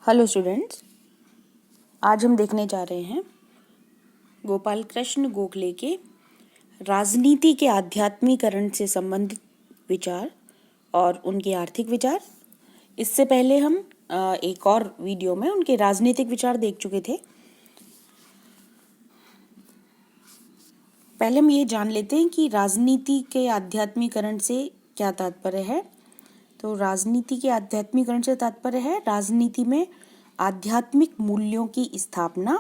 Hello students, आज हम देखने जा रहे हैं गोपाल कृष्ण गोखले के राजनीति के आध्यात्मीकरण से संबंधित विचार और उनके आर्थिक विचार। इससे पहले हम एक और वीडियो में उनके राजनीतिक विचार देख चुके थे। पहले हम ये जान लेते हैं कि राजनीति के आध्यात्मीकरण से क्या तात्पर्य है। तो राजनीति के आध्यात्मिकरण से तात्पर्य है राजनीति में आध्यात्मिक मूल्यों की स्थापना,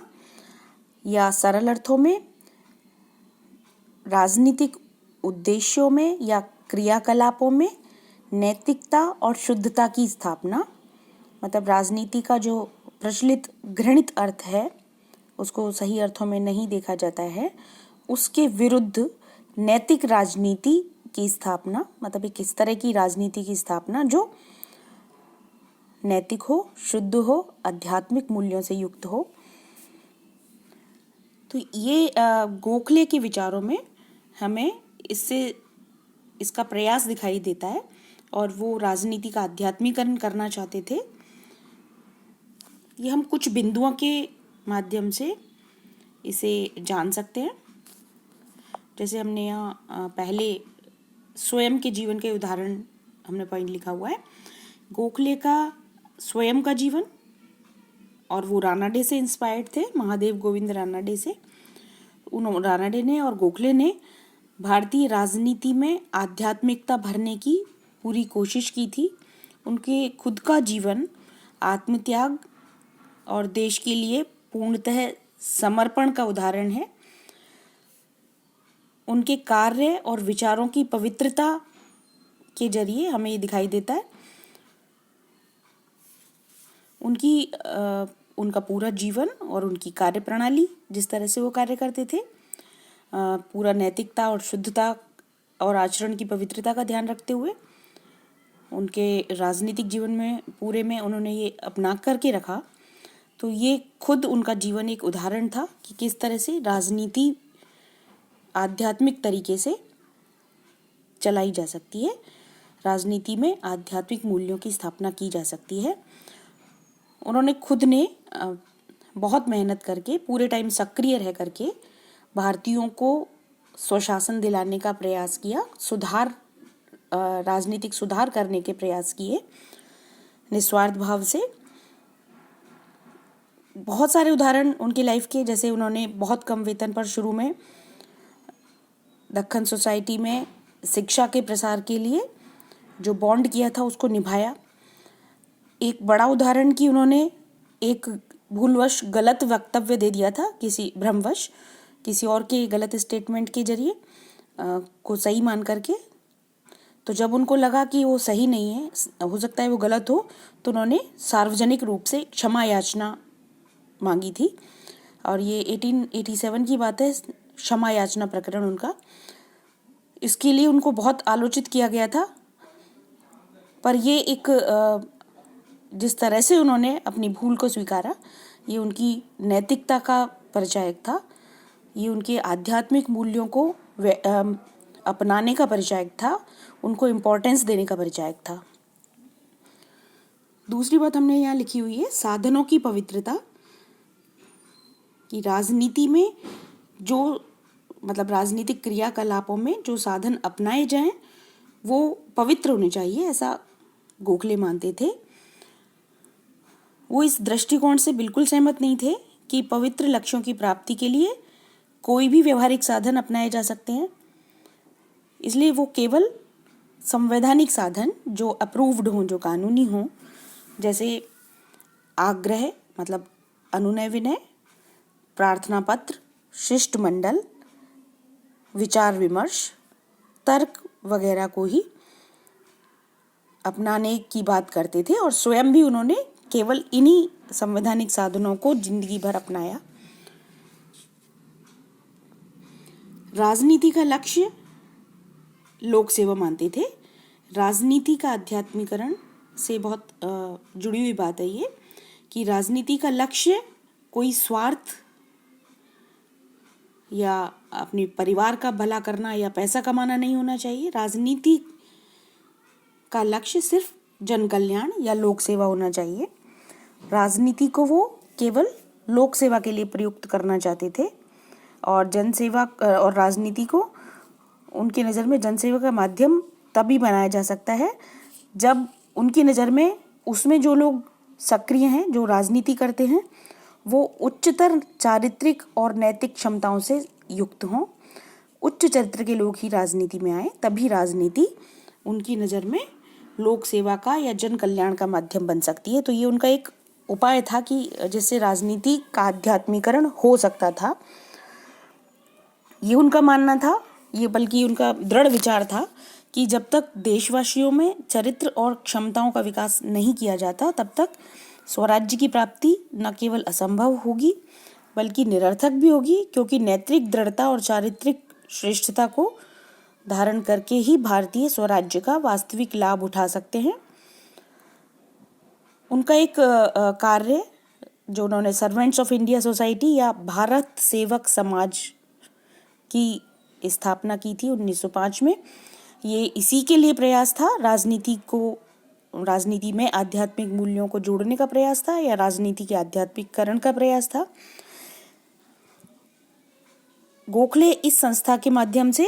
या सरल अर्थों में राजनीतिक उद्देश्यों में या क्रियाकलापों में नैतिकता और शुद्धता की स्थापना। मतलब राजनीति का जो प्रचलित घृणित अर्थ है उसको सही अर्थों में नहीं देखा जाता है, उसके विरुद्ध नैतिक राजनीति की स्थापना। मतलब एक इस तरह की राजनीति की स्थापना जो नैतिक हो, शुद्ध हो, आध्यात्मिक मूल्यों से युक्त हो। तो ये गोखले के विचारों में हमें इसका प्रयास दिखाई देता है और वो राजनीति का आध्यात्मिकरण करना चाहते थे। ये हम कुछ बिंदुओं के माध्यम से इसे जान सकते हैं। जैसे हमने यहाँ पहले स्वयं के जीवन के उदाहरण हमने पॉइंट लिखा हुआ है। गोखले का स्वयं का जीवन, और वो रानाडे से इंस्पायर्ड थे, महादेव गोविंद रानाडे से। रानाडे ने और गोखले ने भारतीय राजनीति में आध्यात्मिकता भरने की पूरी कोशिश की थी। उनके खुद का जीवन आत्मत्याग और देश के लिए पूर्णतः समर्पण का उदाहरण है। उनके कार्य और विचारों की पवित्रता के जरिए हमें ये दिखाई देता है। उनका पूरा जीवन और उनकी कार्य प्रणाली, जिस तरह से वो कार्य करते थे, पूरा नैतिकता और शुद्धता और आचरण की पवित्रता का ध्यान रखते हुए उनके राजनीतिक जीवन में पूरे में उन्होंने ये अपना करके रखा। तो ये खुद उनका जीवन एक उदाहरण था कि किस तरह से राजनीति आध्यात्मिक तरीके से चलाई जा सकती है, राजनीति में आध्यात्मिक मूल्यों की स्थापना की जा सकती है। उन्होंने खुद ने बहुत मेहनत करके पूरे टाइम सक्रिय रह करके भारतीयों को स्वशासन दिलाने का प्रयास किया, राजनीतिक सुधार करने के प्रयास किए निस्वार्थ भाव से। बहुत सारे उदाहरण उनकी लाइफ के, जैसे उन्होंने बहुत कम वेतन पर शुरू में दक्खन सोसाइटी में शिक्षा के प्रसार के लिए जो बॉन्ड किया था उसको निभाया। एक बड़ा उदाहरण कि उन्होंने एक भूलवश गलत वक्तव्य दे दिया था, किसी भ्रमवश किसी और के गलत स्टेटमेंट के जरिए को सही मान करके। तो जब उनको लगा कि वो सही नहीं है, हो सकता है वो गलत हो, तो उन्होंने सार्वजनिक रूप से क्षमा याचना मांगी थी। और ये 1887 की बात है, क्षमा याचना प्रकरण उनका। इसके लिए उनको बहुत आलोचित किया गया था, पर ये एक जिस तरह से उन्होंने अपनी भूल को स्वीकारा, ये उनकी नैतिकता का परिचायक था। ये उनके आध्यात्मिक मूल्यों को अपनाने का परिचायक था, उनको इम्पोर्टेंस देने का परिचायक था। दूसरी बात हमने यहाँ लिखी हुई है, साधनों की पवित्रता। कि राजनीति में जो मतलब राजनीतिक क्रियाकलापों में जो साधन अपनाए जाएं वो पवित्र होने चाहिए, ऐसा गोखले मानते थे। वो इस दृष्टिकोण से बिल्कुल सहमत नहीं थे कि पवित्र लक्ष्यों की प्राप्ति के लिए कोई भी व्यवहारिक साधन अपनाए जा सकते हैं। इसलिए वो केवल संवैधानिक साधन जो अप्रूव्ड हों, जो कानूनी हों, जैसे आग्रह मतलब अनुनय विनय, प्रार्थना पत्र, शिष्टमंडल, विचार विमर्श, तर्क वगैरह को ही अपनाने की बात करते थे। और स्वयं भी उन्होंने केवल इन्हीं संवैधानिक साधनों को जिंदगी भर अपनाया। राजनीति का लक्ष्य लोक सेवा मानते थे। राजनीति का आध्यात्मिकरण से बहुत जुड़ी हुई बात है ये, कि राजनीति का लक्ष्य कोई स्वार्थ या अपने परिवार का भला करना या पैसा कमाना नहीं होना चाहिए। राजनीति का लक्ष्य सिर्फ जन कल्याण या लोक सेवा होना चाहिए। राजनीति को वो केवल लोक सेवा के लिए प्रयुक्त करना चाहते थे और जनसेवा और राजनीति को उनकी नज़र में जनसेवा का माध्यम तभी बनाया जा सकता है जब उनकी नज़र में उसमें जो लोग सक्रिय हैं, जो राजनीति करते हैं, वो उच्चतर चारित्रिक और नैतिक क्षमताओं से युक्त हों। उच्च चरित्र के लोग ही राजनीति में आए, तभी राजनीति उनकी नज़र में लोक सेवा का या जन कल्याण का माध्यम बन सकती है। तो ये उनका एक उपाय था कि जिससे राजनीति का आध्यात्मिकरण हो सकता था। ये उनका मानना था, ये बल्कि उनका दृढ़ विचार था कि जब तक देशवासियों में चरित्र और क्षमताओं का विकास नहीं किया जाता तब तक स्वराज्य की प्राप्ति न केवल असंभव होगी बल्कि निरर्थक भी होगी, क्योंकि नैतिक दृढ़ता और चारित्रिक श्रेष्ठता को धारण करके ही भारतीय स्वराज्य का वास्तविक लाभ उठा सकते हैं। उनका एक कार्य जो उन्होंने सर्वेंट्स ऑफ इंडिया सोसाइटी या भारत सेवक समाज की स्थापना की थी 1905 में, ये इसी के लिए प्रयास था। राजनीति में आध्यात्मिक मूल्यों को जोड़ने का प्रयास था या राजनीति के आध्यात्मिककरण का प्रयास था। गोखले इस संस्था के माध्यम से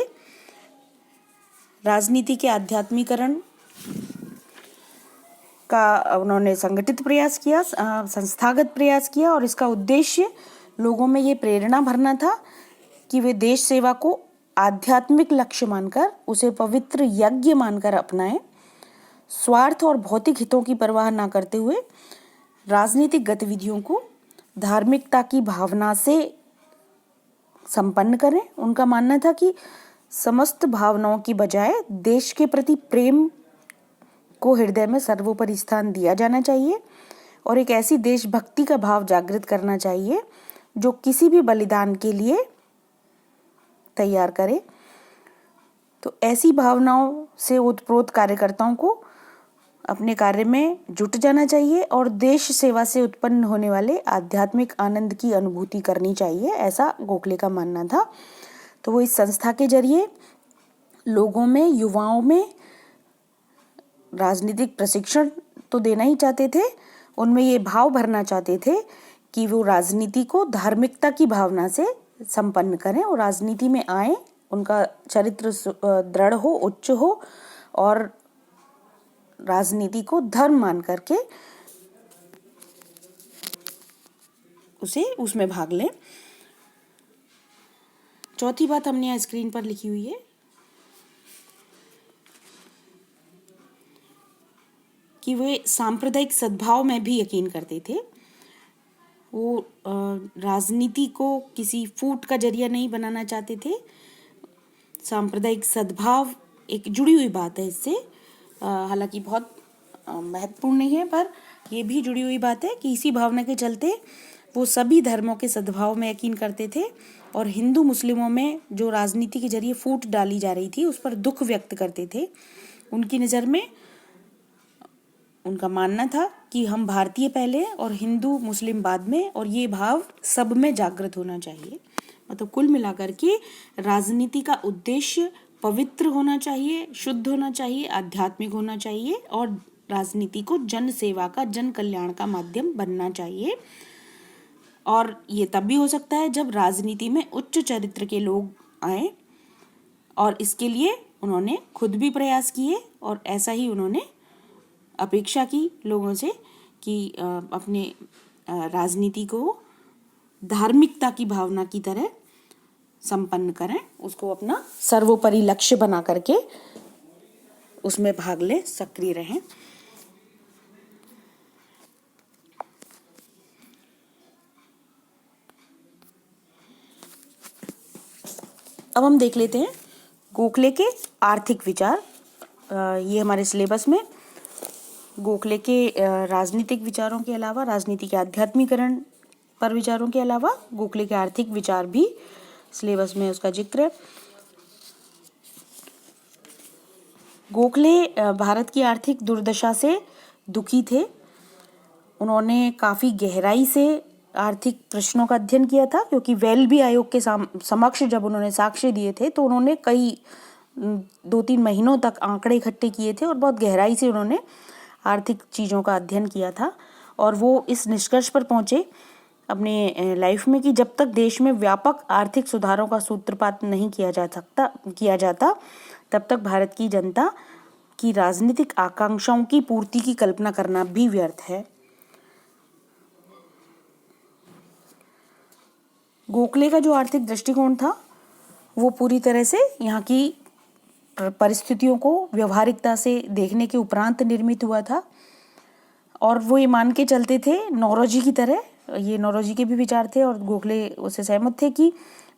राजनीति के आध्यात्मिकरण का उन्होंने संगठित प्रयास किया, संस्थागत प्रयास किया, और इसका उद्देश्य लोगों में ये प्रेरणा भरना था कि वे देश सेवा को आध्यात्मिक लक्ष्य मानकर उसे पवित्र यज्ञ मानकर अपनाएं, स्वार्थ और भौतिक हितों की परवाह न करते हुए राजनीतिक गतिविधियों को धार्मिकता की भावना से संपन्न करें। उनका मानना था कि समस्त भावनाओं की बजाय देश के प्रति प्रेम को हृदय में सर्वोपरि स्थान दिया जाना चाहिए और एक ऐसी देशभक्ति का भाव जागृत करना चाहिए जो किसी भी बलिदान के लिए तैयार करे। तो ऐसी भावनाओं से ओतप्रोत कार्यकर्ताओं को अपने कार्य में जुट जाना चाहिए और देश सेवा से उत्पन्न होने वाले आध्यात्मिक आनंद की अनुभूति करनी चाहिए, ऐसा गोखले का मानना था। तो वो इस संस्था के जरिए लोगों में, युवाओं में राजनीतिक प्रशिक्षण तो देना ही चाहते थे, उनमें ये भाव भरना चाहते थे कि वो राजनीति को धार्मिकता की भावना से संपन्न करें और राजनीति में आए, उनका चरित्र दृढ़ हो, उच्च हो और राजनीति को धर्म मान करके उसमें भाग लें। चौथी बात हमने यहाँ स्क्रीन पर लिखी हुई है कि वे सांप्रदायिक सद्भाव में भी यकीन करते थे। वो राजनीति को किसी फूट का जरिया नहीं बनाना चाहते थे। सांप्रदायिक सद्भाव एक जुड़ी हुई बात है इससे, हालांकि बहुत महत्वपूर्ण नहीं है, पर ये भी जुड़ी हुई बात है कि इसी भावना के चलते वो सभी धर्मों के सद्भाव में यकीन करते थे और हिंदू मुस्लिमों में जो राजनीति के जरिए फूट डाली जा रही थी उस पर दुख व्यक्त करते थे। उनकी नज़र में उनका मानना था कि हम भारतीय पहले और हिंदू मुस्लिम बाद में, और ये भाव सब में जागृत होना चाहिए। मतलब कुल मिलाकर के राजनीति का उद्देश्य पवित्र होना चाहिए, शुद्ध होना चाहिए, आध्यात्मिक होना चाहिए और राजनीति को जन सेवा का, जन कल्याण का माध्यम बनना चाहिए। और ये तब भी हो सकता है जब राजनीति में उच्च चरित्र के लोग आए, और इसके लिए उन्होंने खुद भी प्रयास किए और ऐसा ही उन्होंने अपेक्षा की लोगों से कि अपने राजनीति को धार्मिकता की भावना की तरह संपन्न करें, उसको अपना सर्वोपरि लक्ष्य बना करके उसमें भाग लें, सक्रिय रहें। अब हम देख लेते हैं गोखले के आर्थिक विचार। ये हमारे सिलेबस में गोखले के राजनीतिक विचारों के अलावा, राजनीति के आध्यात्मिकरण पर विचारों के अलावा गोखले के आर्थिक विचार भी सिलेबस में उसका जिक्र है। गोखले भारत की आर्थिक दुर्दशा से दुखी थे। उन्होंने काफ़ी गहराई से आर्थिक प्रश्नों का अध्ययन किया था, क्योंकि वेलबी आयोग के समक्ष जब उन्होंने साक्ष्य दिए थे तो उन्होंने कई 2-3 महीनों तक आंकड़े इकट्ठे किए थे और बहुत गहराई से उन्होंने आर्थिक चीज़ों का अध्ययन किया था और वो इस निष्कर्ष पर पहुंचे अपने लाइफ में कि जब तक देश में व्यापक आर्थिक सुधारों का सूत्रपात नहीं किया जाता तब तक भारत की जनता की राजनीतिक आकांक्षाओं की पूर्ति की कल्पना करना भी व्यर्थ है। गोखले का जो आर्थिक दृष्टिकोण था वो पूरी तरह से यहाँ की परिस्थितियों को व्यवहारिकता से देखने के उपरांत निर्मित हुआ था और वो ये मान के चलते थे नौरोजी की तरह, ये नौरोजी के भी विचार थे और गोखले उससे सहमत थे कि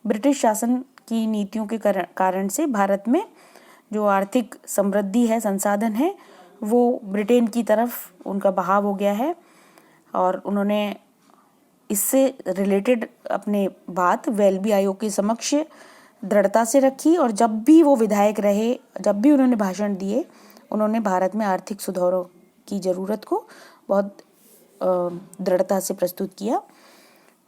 ब्रिटिश शासन की नीतियों के कारण से भारत में जो आर्थिक समृद्धि है, संसाधन है, वो ब्रिटेन की तरफ उनका बहाव हो गया है। और उन्होंने इससे रिलेटेड अपने बात वेल्बी आयोग के समक्ष दृढ़ता से रखी और जब भी वो विधायक रहे, जब भी उन्होंने भाषण दिए, उन्होंने भारत में आर्थिक सुधारों की ज़रूरत को बहुत दृढ़ता से प्रस्तुत किया।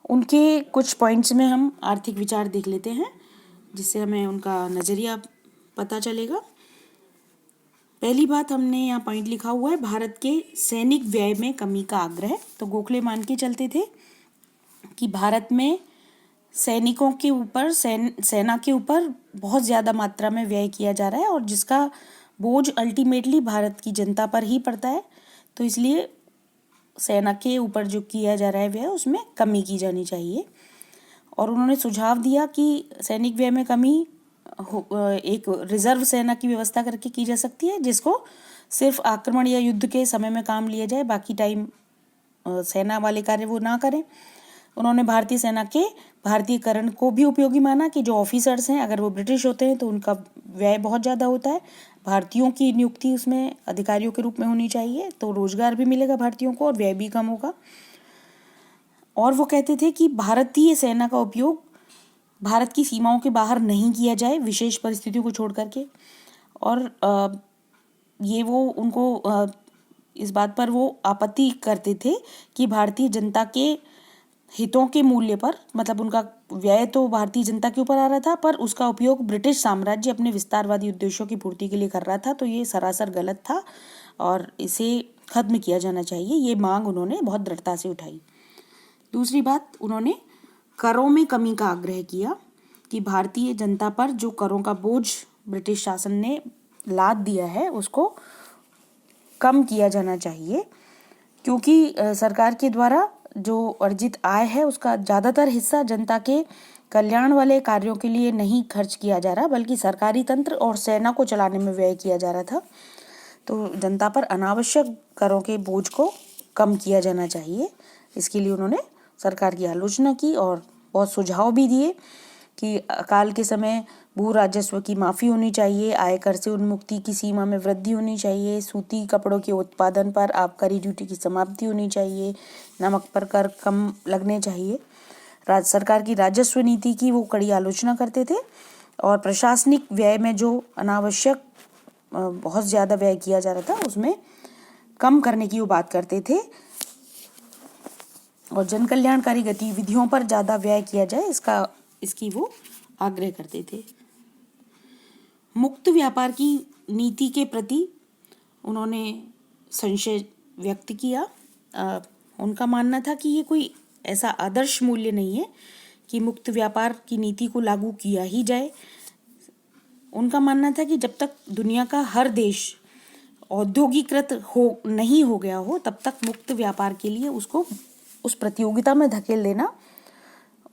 उनके कुछ पॉइंट्स में हम आर्थिक विचार देख लेते हैं जिससे हमें उनका नज़रिया पता चलेगा। पहली बात हमने यहाँ पॉइंट लिखा हुआ है, भारत के सैनिक व्यय में कमी का आग्रह। तो गोखले मान के चलते थे कि भारत में सैनिकों के ऊपर, सेना के ऊपर बहुत ज़्यादा मात्रा में व्यय किया जा रहा है और जिसका बोझ अल्टीमेटली भारत की जनता पर ही पड़ता है। तो इसलिए सेना के ऊपर जो किया जा रहा है व्यय, उसमें कमी की जानी चाहिए। और उन्होंने सुझाव दिया कि सैनिक व्यय में कमी एक रिजर्व सेना की व्यवस्था करके की जा सकती है, जिसको सिर्फ आक्रमण या युद्ध के समय में काम लिया जाए, बाकी टाइम सेना वाले कार्य वो ना करें। उन्होंने भारतीय सेना के भारतीयकरण को भी उपयोगी माना कि जो ऑफिसर्स हैं अगर वो ब्रिटिश होते हैं तो उनका व्यय बहुत ज़्यादा होता है, भारतीयों की नियुक्ति उसमें अधिकारियों के रूप में होनी चाहिए, तो रोजगार भी मिलेगा भारतीयों को और व्यय भी कम होगा। और वो कहते थे कि भारतीय सेना का उपयोग भारत की सीमाओं के बाहर नहीं किया जाए, विशेष परिस्थितियों को छोड़ करके। और ये वो उनको इस बात पर वो आपत्ति करते थे कि भारतीय जनता के हितों के मूल्य पर, मतलब उनका व्यय तो भारतीय जनता के ऊपर आ रहा था पर उसका उपयोग ब्रिटिश साम्राज्य अपने विस्तारवादी उद्देश्यों की पूर्ति के लिए कर रहा था, तो ये सरासर गलत था और इसे खत्म किया जाना चाहिए। ये मांग उन्होंने बहुत दृढ़ता से उठाई। दूसरी बात, उन्होंने करों में कमी का आग्रह किया कि भारतीय जनता पर जो करों का बोझ ब्रिटिश शासन ने लाद दिया है उसको कम किया जाना चाहिए, क्योंकि सरकार के द्वारा जो अर्जित आय है उसका ज़्यादातर हिस्सा जनता के कल्याण वाले कार्यों के लिए नहीं खर्च किया जा रहा, बल्कि सरकारी तंत्र और सेना को चलाने में व्यय किया जा रहा था। तो जनता पर अनावश्यक करों के बोझ को कम किया जाना चाहिए। इसके लिए उन्होंने सरकार की आलोचना की और बहुत सुझाव भी दिए कि अकाल के समय भू राजस्व की माफ़ी होनी चाहिए, आयकर से उन्मुक्ति की सीमा में वृद्धि होनी चाहिए, सूती कपड़ों के उत्पादन पर आबकारी ड्यूटी की समाप्ति होनी चाहिए, नमक पर कर कम लगने चाहिए। राज्य सरकार की राजस्व नीति की वो कड़ी आलोचना करते थे और प्रशासनिक व्यय में जो अनावश्यक बहुत ज़्यादा व्यय किया जा रहा था उसमें कम करने की वो बात करते थे और जन कल्याणकारी गतिविधियों पर ज़्यादा व्यय किया जाए, इसकी वो आग्रह करते थे। मुक्त व्यापार की नीति के प्रति उन्होंने संशय व्यक्त किया। उनका मानना था कि ये कोई ऐसा आदर्श मूल्य नहीं है कि मुक्त व्यापार की नीति को लागू किया ही जाए। उनका मानना था कि जब तक दुनिया का हर देश औद्योगिकृत नहीं हो गया हो तब तक मुक्त व्यापार के लिए उसको उस प्रतियोगिता में धकेल देना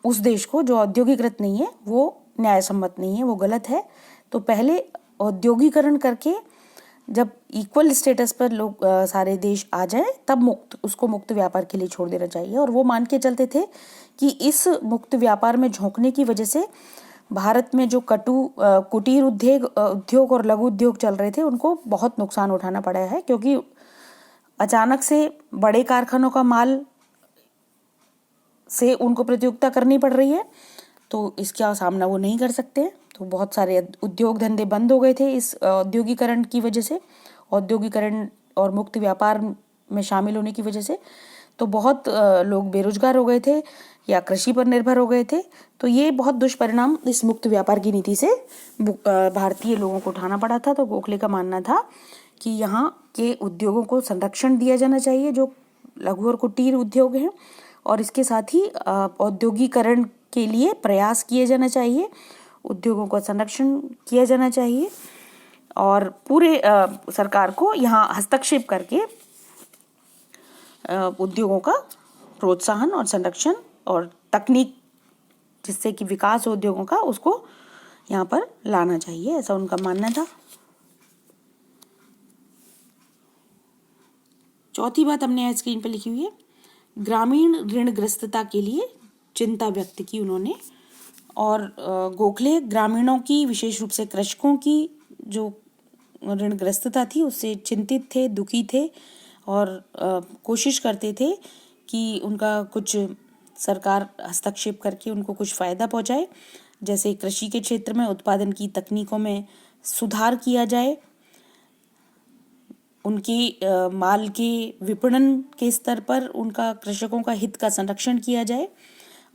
उस देश को जो औद्योगिकृत नहीं है वो न्यायसम्मत नहीं है, वो गलत है। तो पहले औद्योगिकरण करके जब इक्वल स्टेटस पर लोग सारे देश आ जाए तब उसको मुक्त व्यापार के लिए छोड़ देना चाहिए। और वो मान के चलते थे कि इस मुक्त व्यापार में झोंकने की वजह से भारत में जो कुटीर उद्योग और लघु उद्योग चल रहे थे उनको बहुत नुकसान उठाना पड़ा है, क्योंकि अचानक से बड़े कारखानों का माल से उनको प्रतियोगिता करनी पड़ रही है, तो इसका सामना वो नहीं कर सकते। तो बहुत सारे उद्योग धंधे बंद हो गए थे इस औद्योगिकरण की वजह से, औद्योगिकरण और मुक्त व्यापार में शामिल होने की वजह से। तो बहुत लोग बेरोजगार हो गए थे या कृषि पर निर्भर हो गए थे। तो ये बहुत दुष्परिणाम इस मुक्त व्यापार की नीति से भारतीय लोगों को उठाना पड़ा था। तो गोखले का मानना था कि यहाँ के उद्योगों को संरक्षण दिया जाना चाहिए जो लघु और कुटीर उद्योग हैं, और इसके साथ ही औद्योगिकरण के लिए प्रयास किए जाना चाहिए, उद्योगों का संरक्षण किया जाना चाहिए, और पूरे सरकार को यहाँ हस्तक्षेप करके उद्योगों का प्रोत्साहन और संरक्षण और तकनीक जिससे कि विकास हो उद्योगों का, उसको यहाँ पर लाना चाहिए, ऐसा उनका मानना था। चौथी बात हमने स्क्रीन पर लिखी हुई है, ग्रामीण ऋणग्रस्तता के लिए चिंता व्यक्त की उन्होंने। और गोखले ग्रामीणों की, विशेष रूप से कृषकों की जो ऋणग्रस्तता थी उससे चिंतित थे, दुखी थे, और कोशिश करते थे कि उनका कुछ सरकार हस्तक्षेप करके उनको कुछ फ़ायदा पहुंचाए, जैसे कृषि के क्षेत्र में उत्पादन की तकनीकों में सुधार किया जाए, उनके माल के विपणन के स्तर पर उनका, कृषकों का हित का संरक्षण किया जाए,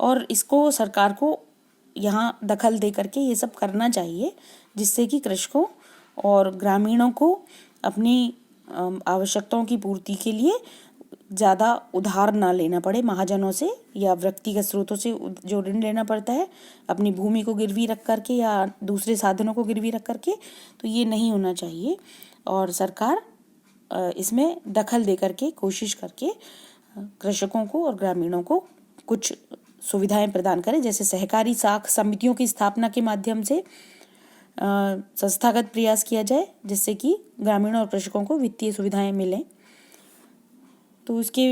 और इसको सरकार को यहाँ दखल दे करके ये सब करना चाहिए, जिससे कि कृषकों और ग्रामीणों को अपनी आवश्यकताओं की पूर्ति के लिए ज़्यादा उधार ना लेना पड़े महाजनों से या व्यक्तिगत स्रोतों से जो ऋण लेना पड़ता है अपनी भूमि को गिरवी रख करके या दूसरे साधनों को गिरवी रख करके, तो ये नहीं होना चाहिए। और सरकार इसमें दखल दे करके, कोशिश करके कृषकों को और ग्रामीणों को कुछ सुविधाएं प्रदान करें, जैसे सहकारी साख समितियों की स्थापना के माध्यम से संस्थागत प्रयास किया जाए, जिससे कि ग्रामीणों और कृषकों को वित्तीय सुविधाएं मिलें। तो इसके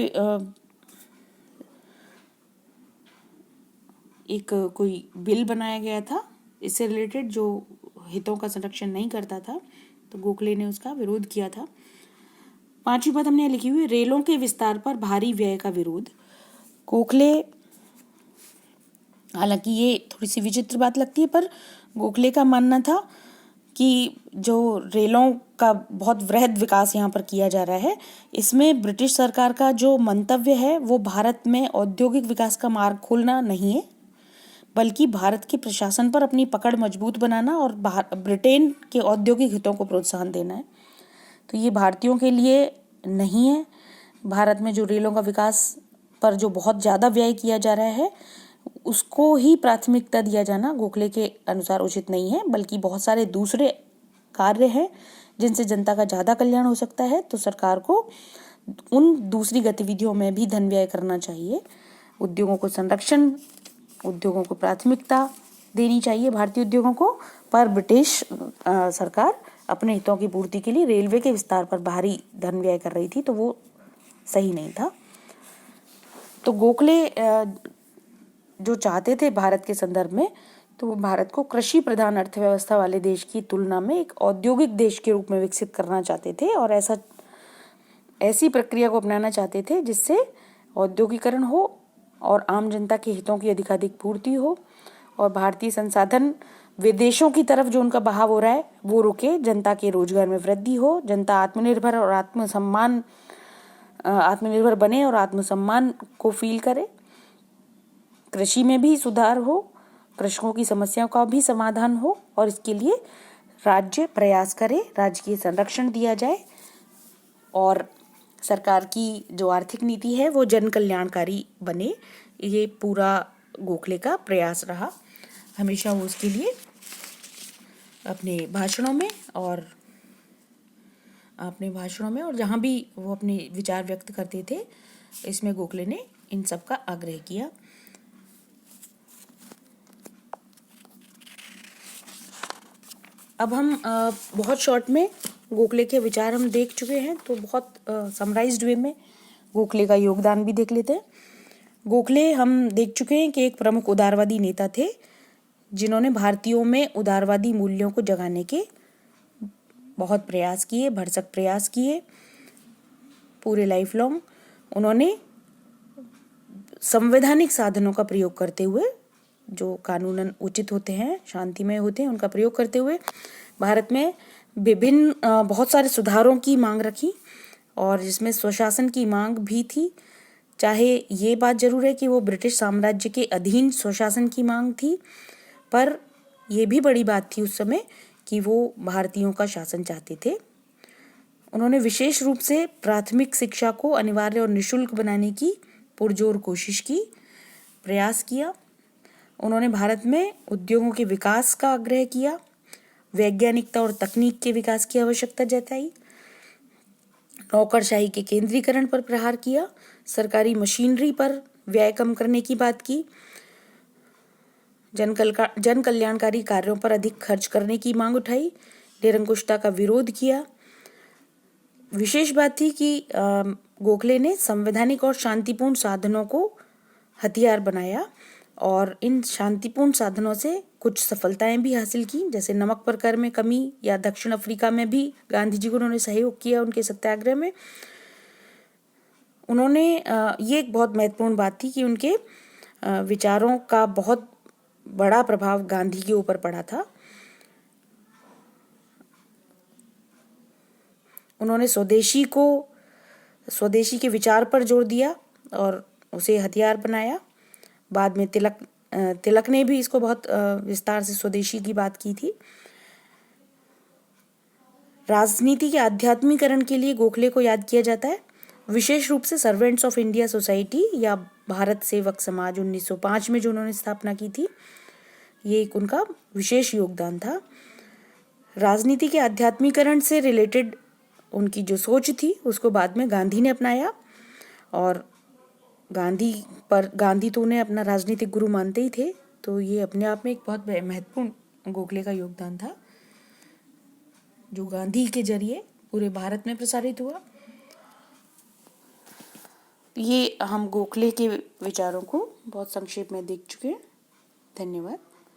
एक कोई बिल बनाया गया था इससे रिलेटेड जो हितों का संरक्षण नहीं करता था, तो गोखले ने उसका विरोध किया था। पांचवी बात हमने लिखी हुई, रेलों के विस्तार पर भारी व्यय का विरोध। गोखले, हालांकि ये थोड़ी सी विचित्र बात लगती है, पर गोखले का मानना था कि जो रेलों का बहुत वृहद विकास यहाँ पर किया जा रहा है, इसमें ब्रिटिश सरकार का जो मंतव्य है वो भारत में औद्योगिक विकास का मार्ग खोलना नहीं है, बल्कि भारत के प्रशासन पर अपनी पकड़ मजबूत बनाना और ब्रिटेन के औद्योगिक हितों को प्रोत्साहन देना है। तो ये भारतीयों के लिए नहीं है। भारत में जो रेलों का विकास पर जो बहुत ज़्यादा व्यय किया जा रहा है उसको ही प्राथमिकता दिया जाना गोखले के अनुसार उचित नहीं है, बल्कि बहुत सारे दूसरे कार्य हैं जिनसे जनता का ज़्यादा कल्याण हो सकता है, तो सरकार को उन दूसरी गतिविधियों में भी धन व्यय करना चाहिए। उद्योगों को संरक्षण, उद्योगों को प्राथमिकता देनी चाहिए भारतीय उद्योगों को, पर ब्रिटिश सरकार अपने हितों की पूर्ति के लिए रेलवे के विस्तार पर भारी धन व्यय कर रही थी, तो वो सही नहीं था। तो गोखले जो चाहते थे भारत के संदर्भ में, तो वो भारत को कृषि प्रधान अर्थव्यवस्था वाले देश की तुलना में एक औद्योगिक देश के रूप में विकसित करना चाहते थे, और ऐसी प्रक्रिया को अपनाना चाहते थे जिससे औद्योगिकरण हो और आम जनता के हितों की अधिकाधिक पूर्ति हो, और भारतीय संसाधन विदेशों की तरफ जो उनका बहाव हो रहा है वो रुके, जनता के रोजगार में वृद्धि हो, जनता आत्मनिर्भर और आत्मनिर्भर बने और आत्मसम्मान को फील करे, कृषि में भी सुधार हो, कृषकों की समस्याओं का भी समाधान हो, और इसके लिए राज्य प्रयास करे, राज्य की संरक्षण दिया जाए, और सरकार की जो आर्थिक नीति है वो जन कल्याणकारी बने। ये पूरा गोखले का प्रयास रहा। हमेशा वो उसके लिए अपने भाषणों में और जहाँ भी वो अपने विचार व्यक्त करते थे, इसमें गोखले ने इन सब का आग्रह किया। अब हम बहुत शॉर्ट में गोखले के विचार हम देख चुके हैं, तो बहुत समराइज्ड वे में गोखले का योगदान भी देख लेते हैं। गोखले हम देख चुके हैं कि एक प्रमुख उदारवादी नेता थे, जिन्होंने भारतीयों में उदारवादी मूल्यों को जगाने के बहुत प्रयास किए, भरसक प्रयास किए। पूरे लाइफ लॉन्ग उन्होंने संवैधानिक साधनों का प्रयोग करते हुए, जो कानूनन उचित होते हैं, शांतिमय होते हैं, उनका प्रयोग करते हुए भारत में विभिन्न बहुत सारे सुधारों की मांग रखी, और जिसमें स्वशासन की मांग भी थी। चाहे ये बात जरूर है कि वो ब्रिटिश साम्राज्य के अधीन स्वशासन की मांग थी, पर ये भी बड़ी बात थी उस समय कि वो भारतीयों का शासन चाहते थे। उन्होंने विशेष रूप से प्राथमिक शिक्षा को अनिवार्य और निःशुल्क बनाने की पुरजोर कोशिश की, प्रयास किया। उन्होंने भारत में उद्योगों के विकास का आग्रह किया, वैज्ञानिकता और तकनीक के विकास की आवश्यकता जताई, नौकरशाही के केंद्रीकरण पर प्रहार किया, सरकारी मशीनरी पर व्यय कम करने की बात की, जन कल्याणकारी कार्यों पर अधिक खर्च करने की मांग उठाई, निरंकुशता का विरोध किया। विशेष बात थी कि गोखले ने संवैधानिक और शांतिपूर्ण साधनों को हथियार बनाया और इन शांतिपूर्ण साधनों से कुछ सफलताएं भी हासिल की, जैसे नमक पर कर में कमी या दक्षिण अफ्रीका में भी गांधी जी को उन्होंने सहयोग किया उनके सत्याग्रह में। उन्होंने ये एक बहुत महत्वपूर्ण बात थी कि उनके विचारों का बहुत बड़ा प्रभाव गांधी के ऊपर पड़ा था। उन्होंने स्वदेशी के विचार पर जोर दिया और उसे हथियार बनाया। बाद में तिलक ने भी इसको बहुत विस्तार से स्वदेशी की बात की थी। राजनीति के आध्यात्मिकरण के लिए गोखले को याद किया जाता है, विशेष रूप से सर्वेंट्स ऑफ इंडिया सोसाइटी या भारत सेवक समाज 1905 में जो उन्होंने स्थापना की थी, ये एक उनका विशेष योगदान था। राजनीति के आध्यात्मिकरण से रिलेटेड उनकी जो सोच थी उसको बाद में गांधी ने अपनाया और गांधी तो उन्हें अपना राजनीतिक गुरु मानते ही थे, तो ये अपने आप में एक बहुत महत्वपूर्ण गोखले का योगदान था जो गांधी के जरिए पूरे भारत में प्रसारित हुआ। ये हम गोखले के विचारों को बहुत संक्षेप में देख चुके हैं। धन्यवाद।